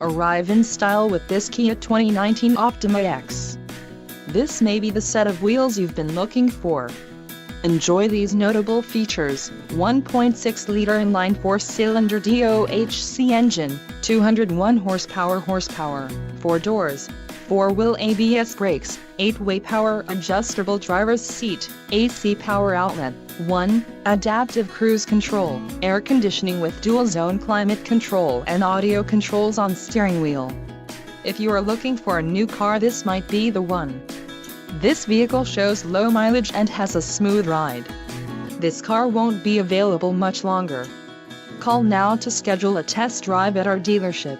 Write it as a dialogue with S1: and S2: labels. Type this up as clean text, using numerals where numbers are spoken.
S1: Arrive in style with this Kia 2019 Optima EX. This may be the set of wheels you've been looking for. Enjoy these notable features: 1.6-liter inline 4-cylinder DOHC engine, 201 horsepower, 4 doors, 4-wheel ABS brakes, 8-way power adjustable driver's seat, AC power outlet, 1 adaptive cruise control, air conditioning with dual-zone climate control and audio controls on steering wheel. If you are looking for a new car, this might be the one. This vehicle shows low mileage and has a smooth ride. This car won't be available much longer. Call now to schedule a test drive at our dealership.